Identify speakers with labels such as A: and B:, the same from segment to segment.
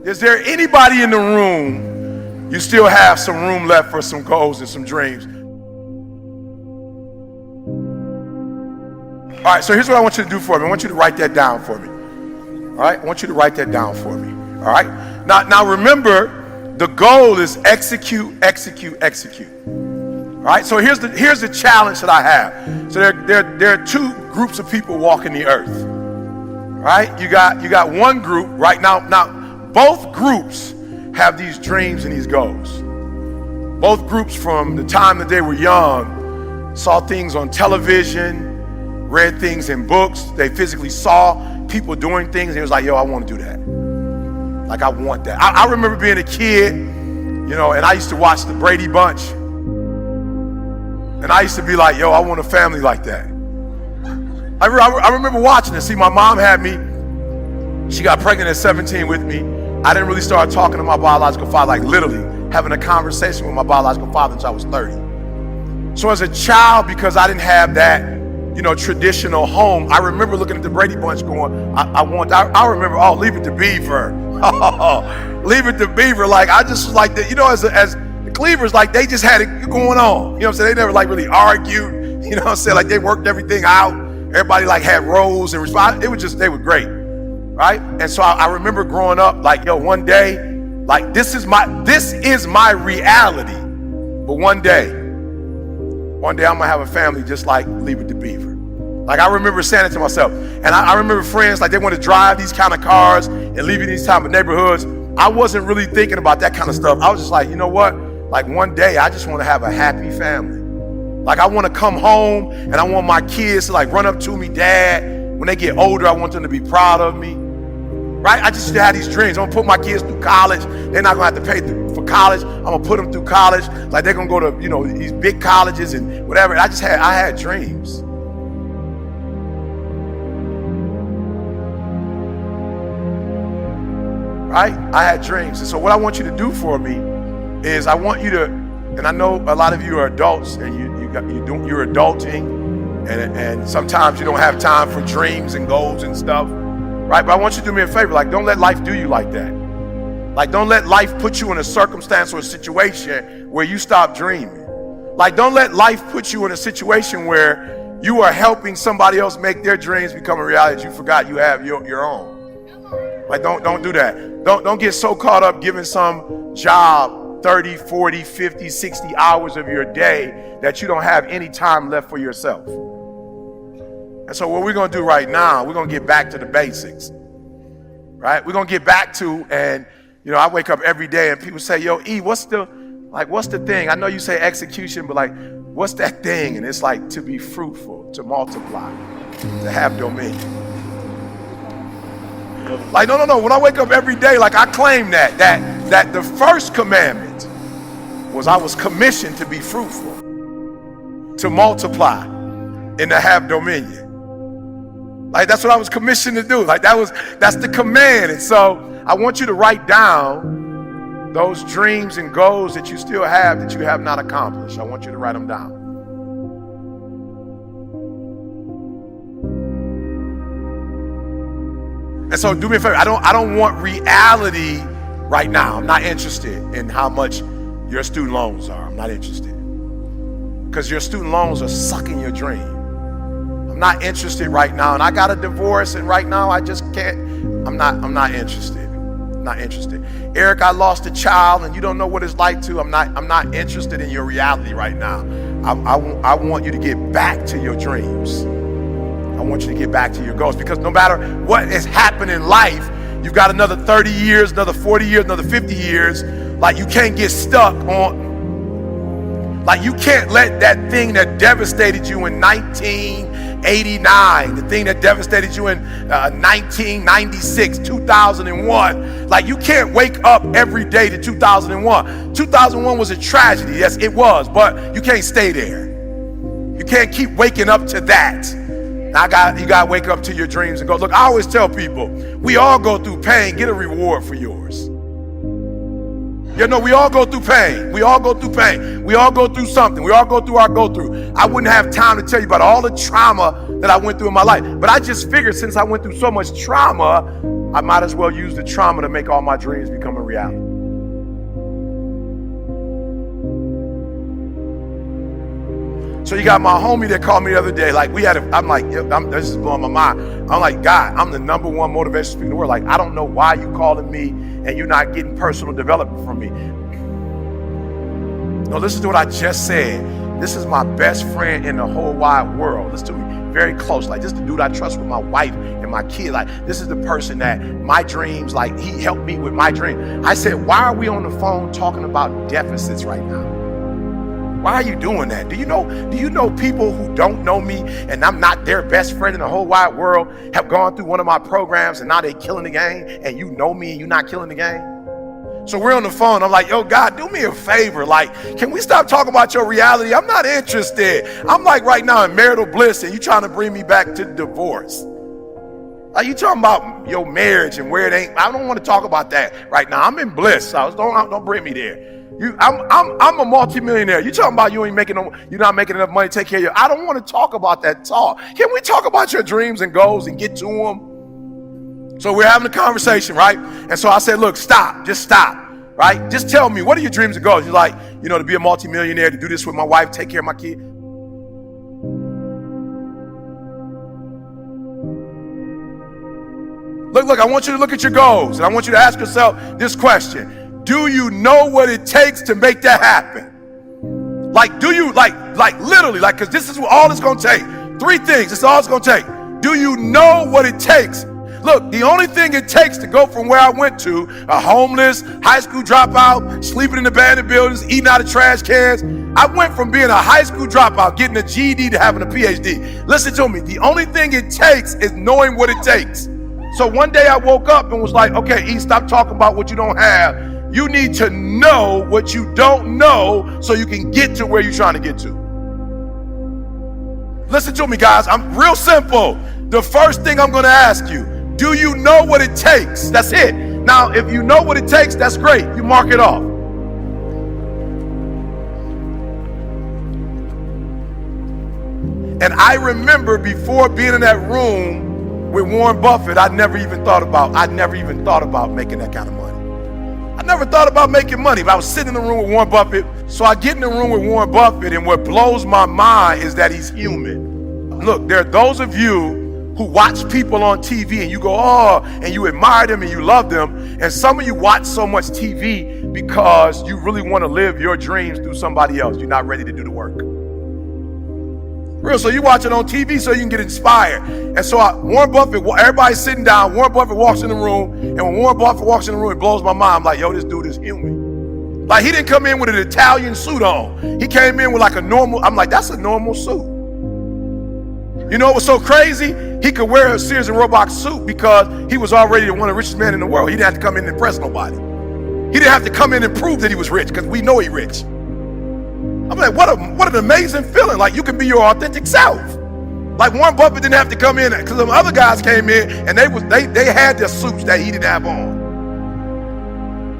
A: Is there anybody in the room, you still have some room left for some goals and some dreams? All right, so here's what I want you to do for me. I want you to write that down for me. All right, I want you to write that down for me. All right, now remember, the goal is execute, execute, execute. All right, so here's the challenge that I have. So there are two groups of people walking the earth. All right, you got one group right now. Now both groups have these dreams and these goals. Both groups, from the time that they were young, saw things on television, read things in books. They physically saw people doing things, and it was like, yo, I want to do that. Like, I want that. I remember being a kid, you know, and I used to watch the Brady Bunch. And I used to be like, yo, I want a family like that. I remember watching it. See, my mom had me. She got pregnant at 17 with me. I didn't really start talking to my biological father, like literally having a conversation with my biological father until I was 30. So as a child, because I didn't have that, you know, traditional home, I remember looking at the Brady Bunch going, I remember, oh, Leave It to Beaver. Leave It to Beaver. Like, I just was like, you know, as the Cleavers, like, they just had it going on. You know what I'm saying? They never like really argued. You know what I'm saying? Like, they worked everything out. Everybody like had roles and response. It was just, they were great, right? And so I remember growing up, like, yo, one day, like, this is my reality. But one day I'm gonna have a family just like Leave It to Beaver. Like, I remember saying it to myself. And I remember friends, like, they want to drive these kind of cars and live in these type of neighborhoods. I wasn't really thinking about that kind of stuff. I was just like, you know what? Like, one day I just want to have a happy family. Like, I want to come home and I want my kids to like run up to me, Dad. When they get older, I want them to be proud of me. Right? I just had these dreams. I'm gonna put my kids through college. They're not gonna have to pay for college. I'm gonna put them through college. Like, they're gonna go to, you know, these big colleges and whatever. I had dreams. Right? I had dreams. And so what I want you to do for me is, I want you to, and I know a lot of you are adults and you're adulting, and sometimes you don't have time for dreams and goals and stuff. Right? But I want you to do me a favor. Like, don't let life do you like that. Like, don't let life put you in a circumstance or a situation where you stop dreaming. Like, don't let life put you in a situation where you are helping somebody else make their dreams become a reality that you forgot you have your own. Like, don't do that. Don't get so caught up giving some job 30, 40, 50, 60 hours of your day that you don't have any time left for yourself. And so what we're going to do right now, we're going to get back to the basics, right? We're going to get back to, and, you know, I wake up every day and people say, yo, E, what's the thing? I know you say execution, but like, what's that thing? And it's like, to be fruitful, to multiply, to have dominion. Like, no. When I wake up every day, like, I claim that the first commandment was I was commissioned to be fruitful, to multiply, and to have dominion. Like, that's what I was commissioned to do. Like, that's the command. And so I want you to write down those dreams and goals that you still have that you have not accomplished. I want you to write them down. And so do me a favor. I don't want reality right now. I'm not interested in how much your student loans are. I'm not interested. Because your student loans are sucking your dream. I'm not interested right now. And I got a divorce, and right now I just can't. I'm not interested. I'm not interested. Eric, I lost a child and you don't know what it's like to. I'm not interested in your reality right now. I want you to get back to your dreams. I want you to get back to your goals, because no matter what has happened in life, you've got another 30 years, another 40 years, another 50 years. Like, you can't get stuck on, like, you can't let that thing that devastated you in 1989, the thing that devastated you in 1996, 2001, like, you can't wake up every day to 2001. 2001 was a tragedy, yes it was, but you can't stay there. You can't keep waking up to that. Now you gotta wake up to your dreams and go. Look, I always tell people, we all go through pain. Get a reward for yours. You know, we all go through pain. We all go through pain. We all go through something. We all go through our go through. I wouldn't have time to tell you about all the trauma that I went through in my life. But I just figured, since I went through so much trauma, I might as well use the trauma to make all my dreams become a reality. So you got my homie that called me the other day, like this is blowing my mind. I'm like, God, I'm the #1 motivational speaker in the world. Like, I don't know why you calling me and you're not getting personal development from me. No, listen to what I just said. This is my best friend in the whole wide world. Listen to me very close. Like, this is the dude I trust with my wife and my kid. Like, this is the person that my dreams, like, he helped me with my dream. I said, why are we on the phone talking about deficits right now? Why are you doing that? Do you know people who don't know me and I'm not their best friend in the whole wide world have gone through one of my programs and now they killing the game, and you know me and you're not killing the game? So we're on the phone. I'm like, yo, God, do me a favor. Like, can we stop talking about your reality? I'm not interested. I'm like right now in marital bliss and you trying to bring me back to divorce. Like, you talking about your marriage and where it ain't. I don't want to talk about that right now. I'm in bliss. So don't bring me there. I'm a multimillionaire. You talking about you're not making enough money to take care of you. I don't want to talk about that talk. Can we talk about your dreams and goals and get to them? So we're having a conversation, right? And so I said, look, just stop, right? Just tell me, what are your dreams and goals? He's like, to be a multimillionaire, to do this with my wife, take care of my kid. Look, I want you to look at your goals and I want you to ask yourself this question. Do you know what it takes to make that happen? Like, do you, like literally, like, because this is all it's going to take. 3 things, this is all it's going to take. Do you know what it takes? Look, the only thing it takes to go from where I went to, a homeless, high school dropout, sleeping in abandoned buildings, eating out of trash cans. I went from being a high school dropout, getting a GED, to having a PhD. Listen to me, the only thing it takes is knowing what it takes. So one day I woke up and was like, okay, E, stop talking about what you don't have. You need to know what you don't know so you can get to where you're trying to get to. Listen to me, guys. I'm real simple. The first thing I'm going to ask you, do you know what it takes? That's it. Now, if you know what it takes, that's great. You mark it off. And I remember before being in that room with Warren Buffett, I never even thought about making that kind of money. I never thought about making money, but I was sitting in the room with Warren Buffett. So I get in the room with Warren Buffett, and what blows my mind is that he's human. Look, there are those of you who watch people on TV and you go, oh, and you admire them and you love them. And some of you watch so much TV because you really want to live your dreams through somebody else. You're not ready to do the work. Real, so you watch it on TV so you can get inspired. And so Warren Buffett, everybody's sitting down, Warren Buffett walks in the room, and when Warren Buffett walks in the room, it blows my mind. I'm like, yo, this dude is human. Like, he didn't come in with an Italian suit on. He came in with like a normal, I'm like, that's a normal suit. You know what was so crazy? He could wear a Sears and Roebuck suit because he was already one of the richest men in the world. He didn't have to come in and impress nobody. He didn't have to come in and prove that he was rich because we know he's rich. I'm like, what an amazing feeling. Like, you can be your authentic self. Like, Warren Buffett didn't have to come in because some other guys came in and they had their suits that he didn't have on.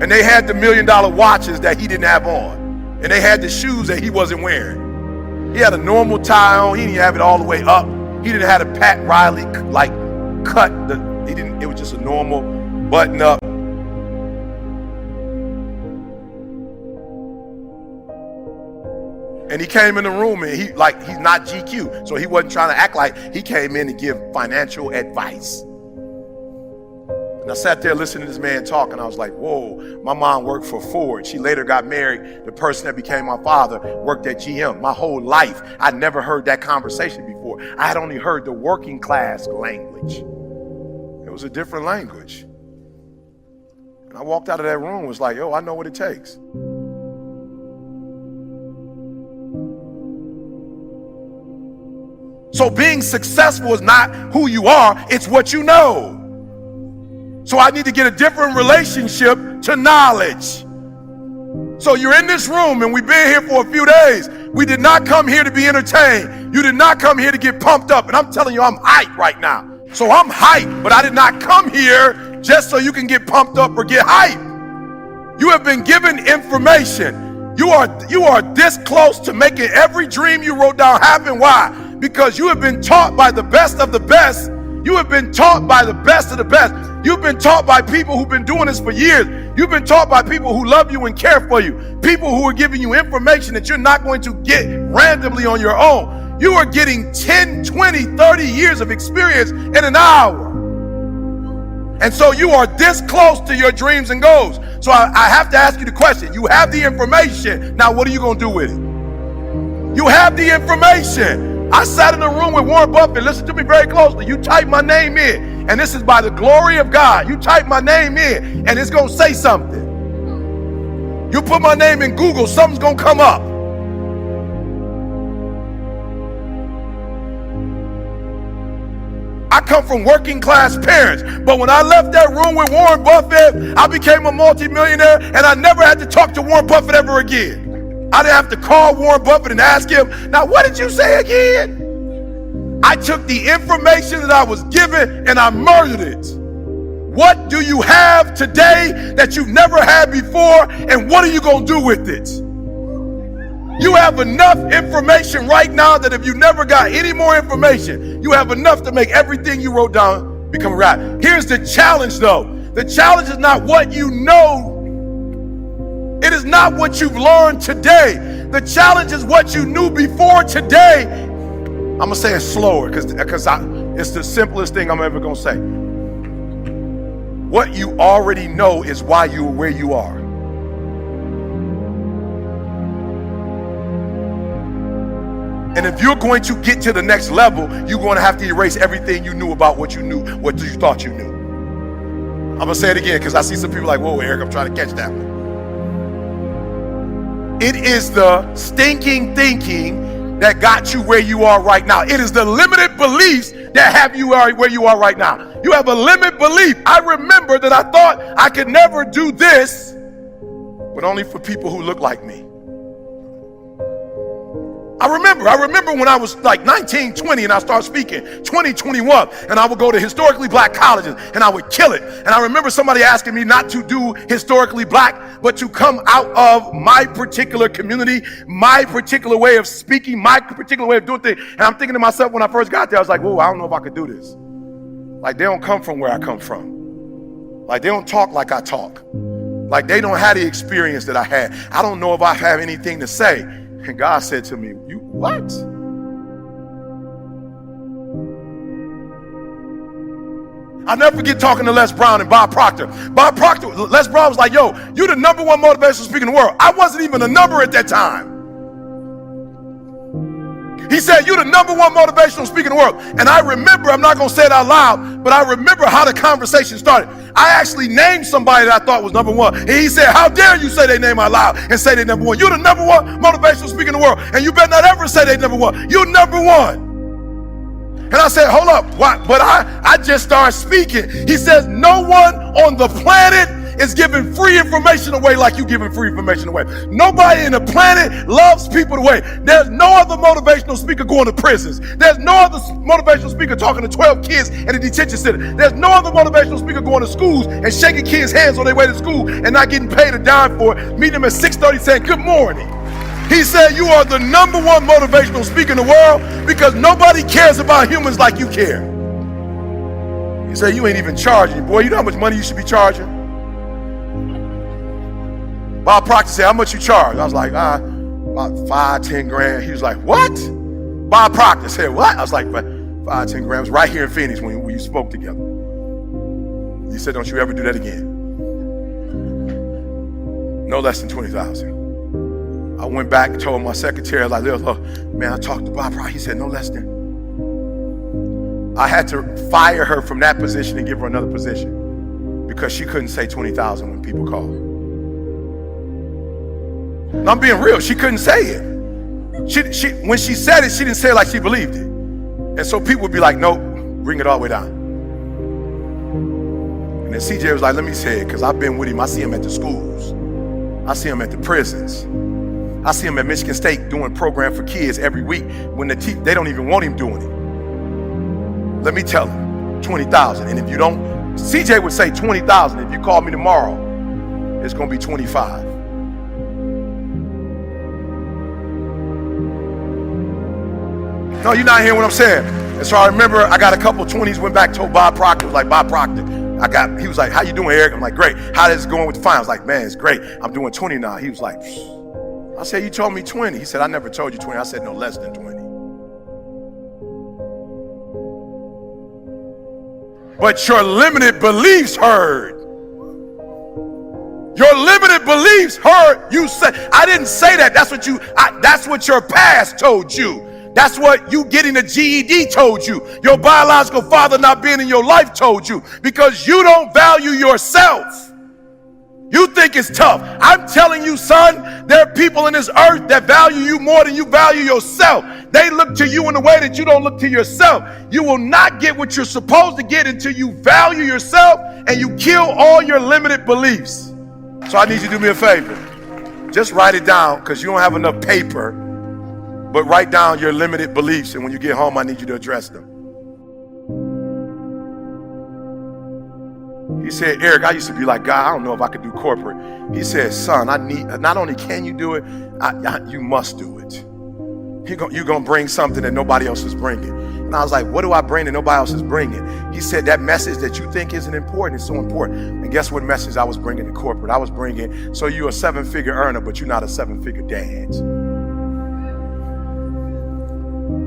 A: And they had the $1 million watches that he didn't have on. And they had the shoes that he wasn't wearing. He had a normal tie on. He didn't have it all the way up. He didn't have a Pat Riley like cut. It was just a normal button up. And he came in the room and he's not GQ. So he wasn't trying to act like he came in to give financial advice. And I sat there listening to this man talk and I was like, whoa, my mom worked for Ford. She later got married. The person that became my father worked at GM. My whole life, I never heard that conversation before. I had only heard the working class language. It was a different language. And I walked out of that room and was like, yo, I know what it takes. So being successful is not who you are, it's what you know. So I need to get a different relationship to knowledge. So you're in this room and we've been here for a few days. We did not come here to be entertained. You did not come here to get pumped up. And I'm telling you, I'm hyped right now. So I'm hyped, but I did not come here just so you can get pumped up or get hyped. You have been given information. You are this close to making every dream you wrote down happen. Why? Because you have been taught by the best of the best. You have been taught by the best of the best. You've been taught by people who've been doing this for years. You've been taught by people who love you and care for you. People who are giving you information that you're not going to get randomly on your own. You are getting 10, 20, 30 years of experience in an hour. And so you are this close to your dreams and goals. So I have to ask you the question. You have the information. Now what are you going to do with it? You have the information. I sat in a room with Warren Buffett. Listen to me very closely. You type my name in, and this is by the glory of God. You type my name in, and it's going to say something. You put my name in Google, something's going to come up. I come from working class parents, but when I left that room with Warren Buffett, I became a multimillionaire, and I never had to talk to Warren Buffett ever again. I didn't have to call Warren Buffett and ask him, now what did you say again? I took the information that I was given and I murdered it. What do you have today that you've never had before, and what are you going to do with it? You have enough information right now that if you never got any more information, you have enough to make everything you wrote down become a reality. Here's the challenge though. The challenge is not what you know. It is not what you've learned today. The challenge is what you knew before today. I'm going to say it slower because it's the simplest thing I'm ever going to say. What you already know is why you are where you are. And if you're going to get to the next level, you're going to have to erase everything you knew about what you knew, what you thought you knew. I'm going to say it again because I see some people like, whoa, Eric, I'm trying to catch that one. It is the stinking thinking that got you where you are right now. It is the limited beliefs that have you where you are right now. You have a limited belief. I remember that I thought I could never do this, but only for people who look like me. I remember when I was like 19, 20 and I started speaking, 20, 21, and I would go to historically black colleges and I would kill it. And I remember somebody asking me not to do historically black, but to come out of my particular community, my particular way of speaking, my particular way of doing things. And I'm thinking to myself when I first got there, I was like, whoa, I don't know if I could do this. Like they don't come from where I come from. Like they don't talk like I talk. Like they don't have the experience that I had. I don't know if I have anything to say. And God said to me, you what? I'll never forget talking to Les Brown and Bob Proctor. Les Brown was like, yo, you the #1 motivational speaker in the world. I wasn't even a number at that time. He said, you're the #1 motivational speaker in the world. And I remember, I'm not going to say it out loud, but I remember how the conversation started. I actually named somebody that I thought was #1. And he said, how dare you say their name out loud and say they're #1. You're the #1 motivational speaker in the world. And you better not ever say they're #1. You're #1. And I said, hold up, what? But I just started speaking. He says, no one on the planet is giving free information away like you giving free information away. Nobody in the planet loves people the way. There's no other motivational speaker going to prisons. There's no other motivational speaker talking to 12 kids in a detention center. There's no other motivational speaker going to schools and shaking kids' hands on their way to school and not getting paid a dime for it, meeting them at 6:30 saying good morning. He said you are the #1 motivational speaker in the world because nobody cares about humans like you care. He said you ain't even charging. Boy, you know how much money you should be charging? Bob Proctor said, how much you charge? I was like, about 5, 10 grand. He was like, what? Bob Proctor said, what? I was like, 5, 10 grand. It was right here in Phoenix when you spoke together. He said, don't you ever do that again. No less than 20,000. I went back and told my secretary, I was like, look, man, I talked to Bob Proctor. He said, no less than. I had to fire her from that position and give her another position because she couldn't say 20,000 when people called. I'm being real. She couldn't say it. When she said it, she didn't say it like she believed it. And so people would be like, nope, bring it all the way down. And then CJ was like, let me say it because I've been with him. I see him at the schools. I see him at the prisons. I see him at Michigan State doing program for kids every week when they don't even want him doing it. Let me tell him, 20,000. And if you don't, CJ would say 20,000. If you call me tomorrow, it's going to be 25. No, you're not hearing what I'm saying. And so I remember I got a couple 20s, went back, told Bob Proctor, was like, Bob Proctor, He was like, how you doing, Eric? I'm like, great. How is it going with the fine? I was like, man, it's great. I'm doing 20 now. He was like, I said, you told me 20. He said, I never told you 20. I said, no, less than 20. But your limited beliefs heard. Your limited beliefs heard you say. I didn't say that. That's what your past told you. That's what you getting a GED told you. Your biological father not being in your life told you, because you don't value yourself. You think it's tough. I'm telling you, son, there are people in this earth that value you more than you value yourself. They look to you in a way that you don't look to yourself. You will not get what you're supposed to get until you value yourself and you kill all your limited beliefs. So I need you to do me a favor. Just write it down, because you don't have enough paper. But write down your limited beliefs, and when you get home, I need you to address them. He said, Eric, I used to be like, God, I don't know if I could do corporate. He said, son, not only can you do it, you must do it. You're going to bring something that nobody else is bringing. And I was like, what do I bring that nobody else is bringing? He said, that message that you think isn't important is so important. And guess what message I was bringing to corporate? I was bringing, so you're a 7-figure earner, but you're not a 7-figure dad.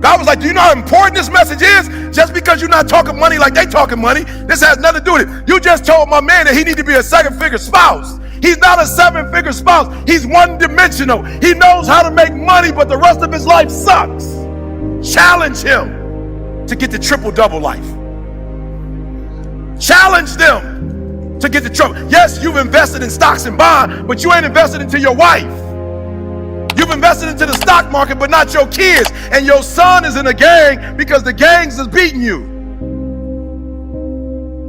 A: God was like, do you know how important this message is? Just because you're not talking money like they talking money, this has nothing to do with it. You just told my man that he need to be a 7-figure spouse. He's not a 7-figure spouse. He's one-dimensional. He knows how to make money, but the rest of his life sucks. Challenge him to get the triple-double life. Challenge them to get the trouble. Yes, you've invested in stocks and bonds, but you ain't invested into your wife. You've invested into the stock market, but not your kids. And your son is in a gang because the gangs is beating you.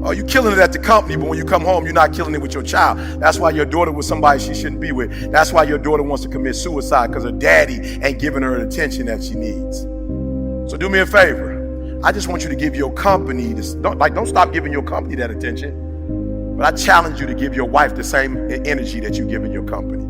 A: Oh, you're killing it at the company, but when you come home, you're not killing it with your child. That's why your daughter was somebody she shouldn't be with. That's why your daughter wants to commit suicide, because her daddy ain't giving her the attention that she needs. So do me a favor. I just want you to give your company this. Don't stop giving your company that attention. But I challenge you to give your wife the same energy that you give in your company.